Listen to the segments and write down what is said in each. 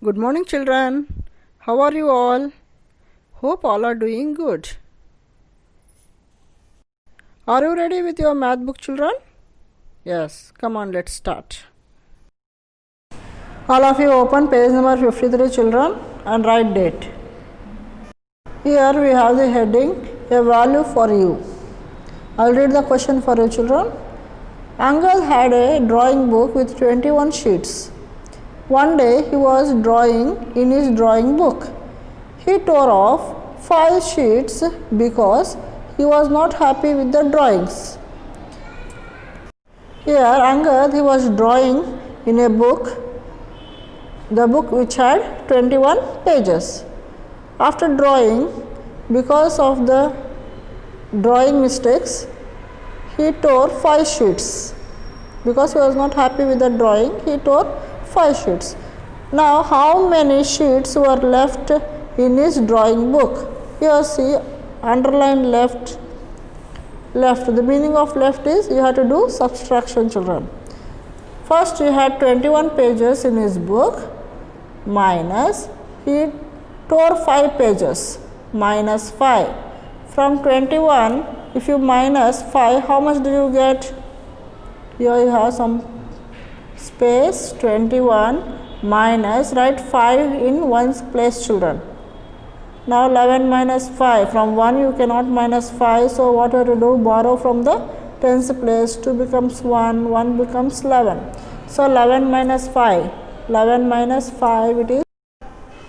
Good morning, children. How are you all? Hope all are doing good. Are you ready with your math book, children? Yes, come on, let's start. All of you open page number 53, children, and write date. Here we have the heading, a value for you. I'll read the question for you, children. Angad had a drawing book with 21 sheets. One day he was drawing in his drawing book. He tore off 5 sheets because he was not happy with the drawings. Here Angad he was drawing in a book, the book which had 21 pages. After drawing, because of the drawing mistakes, he tore 5 sheets. Because he was not happy with the drawing, he tore 5 sheets. Now, how many sheets were left in his drawing book? Here see, underline left. The meaning of left is you have to do subtraction, children. First, he had 21 pages in his book, minus, he tore 5 pages, minus 5. From 21, if you minus 5, how much do you get? Here you have some space, 21 minus, write 5 in one's place, children. Now 11 minus 5, from 1 you cannot minus 5, so what you have to do? Borrow from the tens place, 2 becomes 1, 1 becomes 11. So 11 minus 5, 11 minus 5 it is.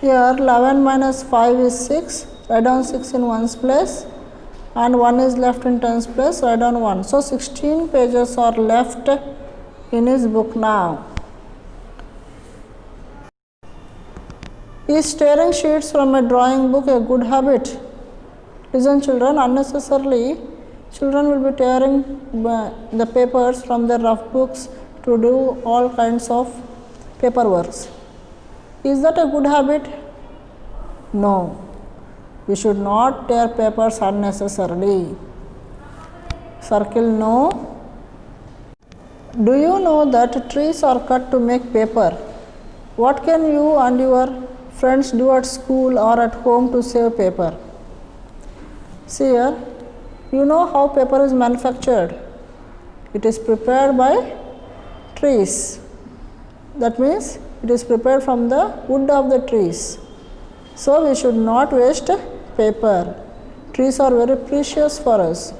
Here 11 minus 5 is 6, write down 6 in one's place, and 1 is left in tens place, write down 1. So 16 pages are left in his book now. Is tearing sheets from a drawing book a good habit? Listen, children, unnecessarily children will be tearing the papers from their rough books to do all kinds of paperworks. Is that a good habit? No. We should not tear papers unnecessarily. Circle no. Do you know that trees are cut to make paper? What can you and your friends do at school or at home to save paper? See here, you know how paper is manufactured. It is prepared by trees. That means it is prepared from the wood of the trees. So we should not waste paper. Trees are very precious for us.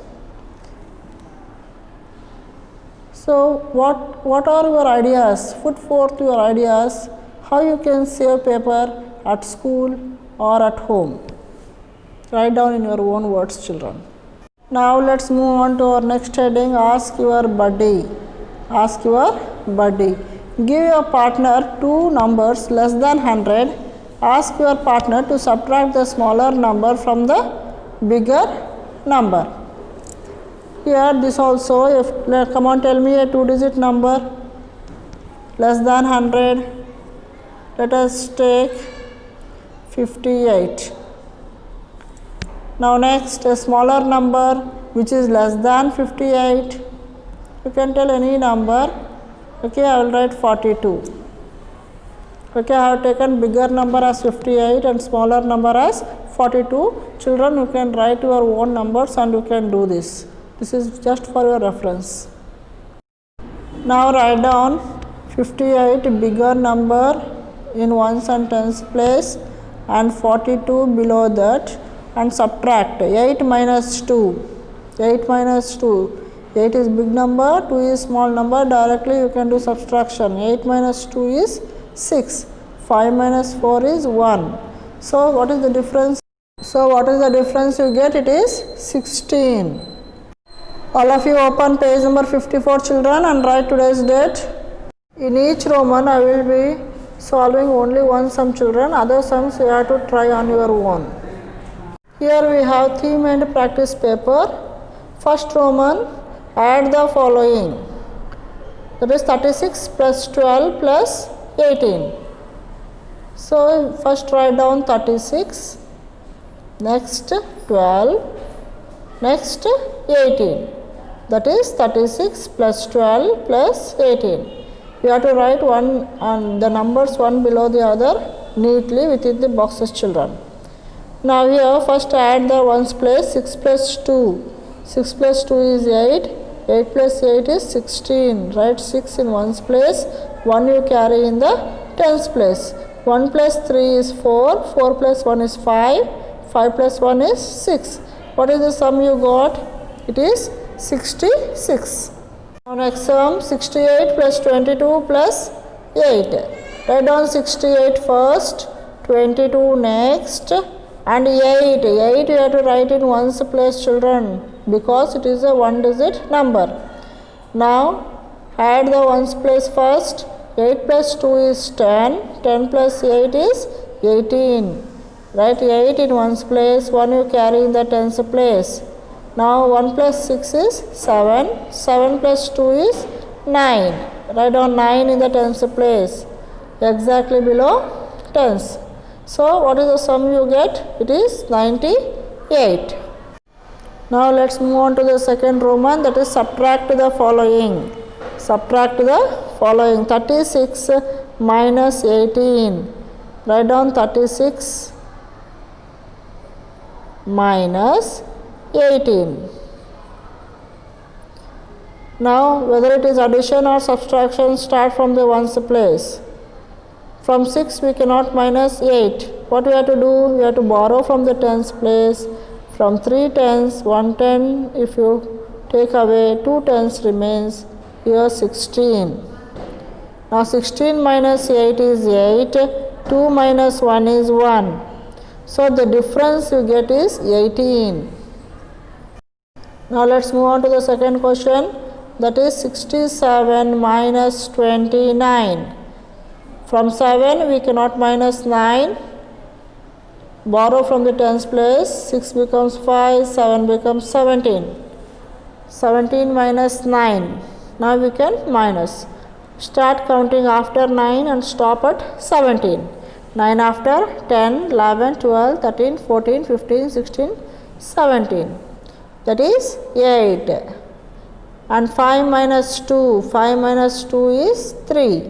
So what are your ideas? Put forth your ideas how you can save paper at school or at home. Write down in your own words, children. Now let's move on to our next heading, ask your buddy. Ask your buddy. Give your partner 2 numbers less than 100. Ask your partner to subtract the smaller number from the bigger number. Here this also, come on, tell me a 2-digit number less than 100. Let us take 58. Now next, a smaller number which is less than 58. You can tell any number. Okay, I will write 42. Okay, I have taken bigger number as 58 and smaller number as 42. Children, you can write your own numbers and you can do this. This is just for your reference. Now write down 58 bigger number in ones and tens place and 42 below that, and subtract 8 minus 2. 8 minus 2. 8 is big number, 2 is small number. Directly you can do subtraction. 8 minus 2 is 6. 5 minus 4 is 1. So what is the difference? You get? It is 16. All of you open page number 54, children, and write today's date. In each Roman I will be solving only one sum, children. Other sums you have to try on your own. Here we have theme and practice paper. First Roman, add the following. That is 36 plus 12 plus 18. So first write down 36, next 12, next 18. That is 36 plus 12 plus 18. You have to write one on the numbers one below the other neatly within the boxes, children. Now here first add the ones place. 6 plus 2. 6 plus 2 is 8. 8 plus 8 is 16. Write 6 in ones place. 1 you carry in the tens place. 1 plus 3 is 4. 4 plus 1 is 5. 5 plus 1 is 6. What is the sum you got? It is 66. Now next sum, 68 plus 22 plus 8. Write down 68 first, 22 next, and 8. 8 you have to write in ones place, children, because it is a one digit number. Now add the ones place first. 8 plus 2 is 10. 10 plus 8 is 18. Write 8 in ones place. 1 you carry in the tens place. Now 1 plus 6 is 7. 7 plus 2 is 9. Write down 9 in the tens place, exactly below tens. So what is the sum you get? It is 98. Now let's move on to the second Roman, that is subtract the following. Subtract the following. 36 minus 18. Write down 36 minus 18. Now whether it is addition or subtraction, start from the ones place. From 6 we cannot minus 8. What we have to do? We have to borrow from the tens place. From 3 tens, 1 10, if you take away 2 tens remains, here 16. Now 16 minus 8 is 8. 2 minus 1 is 1. So the difference you get is 18. Now let's move on to the second question, that is 67 minus 29. From 7 we cannot minus 9. Borrow from the tens place. 6 becomes 5, 7 becomes 17. 17 minus 9. Now we can minus. Start counting after 9 and stop at 17. 9 after 10, 11, 12, 13, 14, 15, 16, 17. That is 8. And 5 minus 2. 5 minus 2 is 3.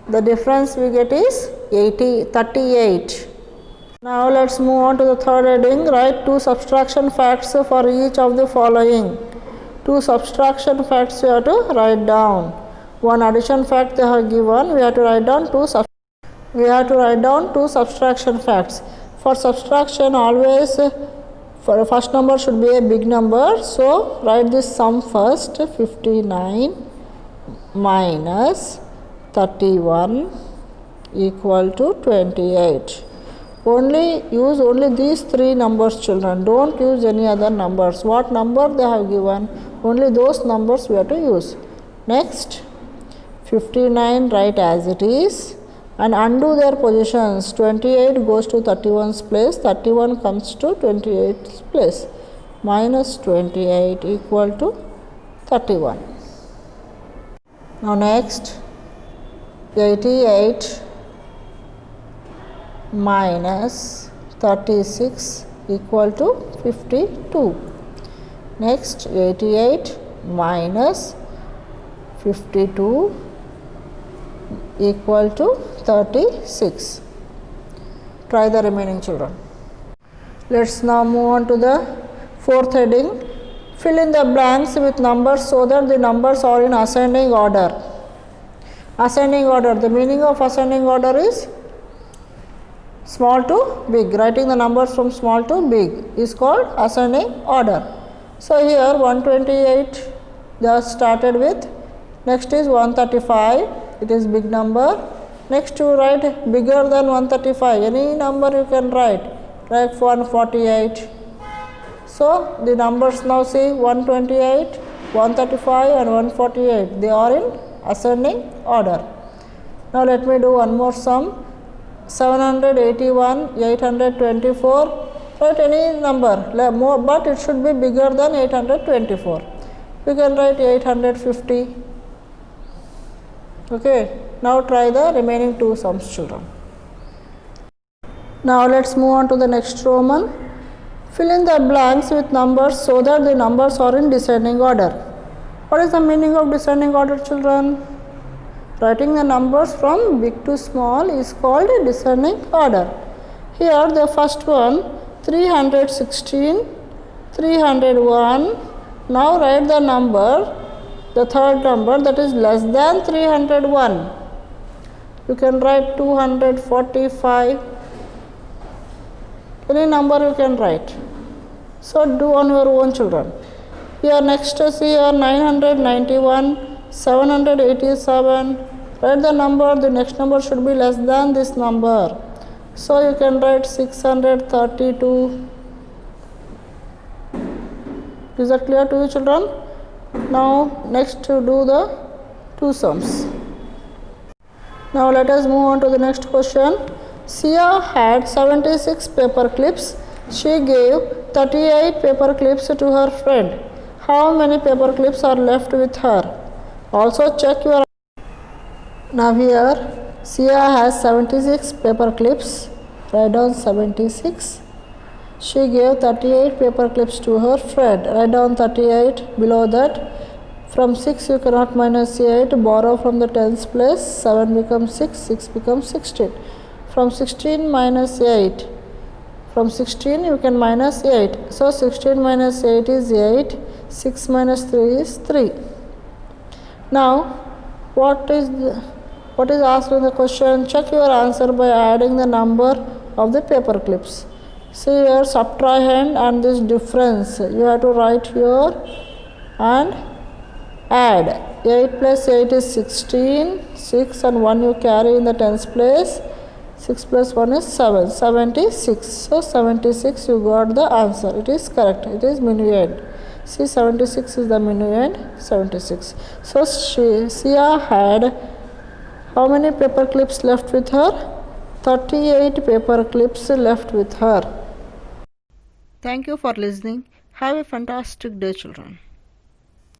The difference we get is 38. Now let's move on to the third heading. Write 2 subtraction facts for each of the following. 2 subtraction facts you have to write down. 1 addition fact they have given. We have to write down 2 subtraction facts. For subtraction, always for the first number should be a big number. So write this sum first. 59 minus 31 equal to 28. Use only these 3 numbers, children. Don't use any other numbers. What number they have given, only those numbers we have to use. Next, 59 write as it is and undo their positions. 28 goes to 31's place, 31 comes to 28's place. Minus 28 equal to 31. Now next, 88 minus 36 equal to 52. Next, 88 minus 52 equal to 36. Try the remaining, children. Let's now move on to the fourth heading. Fill in the blanks with numbers so that the numbers are in ascending order. Ascending order. The meaning of ascending order is small to big. Writing the numbers from small to big is called ascending order. So here 128 they are started with. Next is 135. It is big number. Next you write bigger than 135. Any number you can write. Like 148. So the numbers now see 128, 135 and 148. They are in ascending order. Now let me do one more sum. 781, 824. Write any number, but it should be bigger than 824. You can write 850. Okay. Now try the remaining 2 sums, children. Now let's move on to the next Roman. Fill in the blanks with numbers so that the numbers are in descending order. What is the meaning of descending order, children? Writing the numbers from big to small is called descending order. Here the first one 316, 301. Now write the number, the third number, that is less than 301. You can write 245. Any number you can write. So do on your own, children. Here next is here 991, 787. Write the number, the next number should be less than this number. So you can write 632. Is that clear to you, children? Now next to do the two sums. Now let us move on to the next question. Sia had 76 paper clips. She gave 38 paper clips to her friend. How many paper clips are left with her? Also check your. Now here Sia has 76 paper clips. Write down 76. She gave 38 paper clips to her friend. Write down 38. Below that, from 6 you cannot minus 8. Borrow from the tens place. 7 becomes 6. 6 becomes 16. From 16 minus 8. From 16 you can minus 8. So 16 minus 8 is 8. 6 minus 3 is 3. Now what is asked in the question? Check your answer by adding the number of the paper clips. See here subtrahend and this difference. You have to write here and add. 8 plus 8 is 16. 6 and 1 you carry in the tens place. 6 plus 1 is 7. 76. So 76 you got the answer. It is correct. It is minuend. See 76 is the minuend. 76. So Sia had how many paper clips left with her? 38 paper clips left with her. Thank you for listening. Have a fantastic day, children.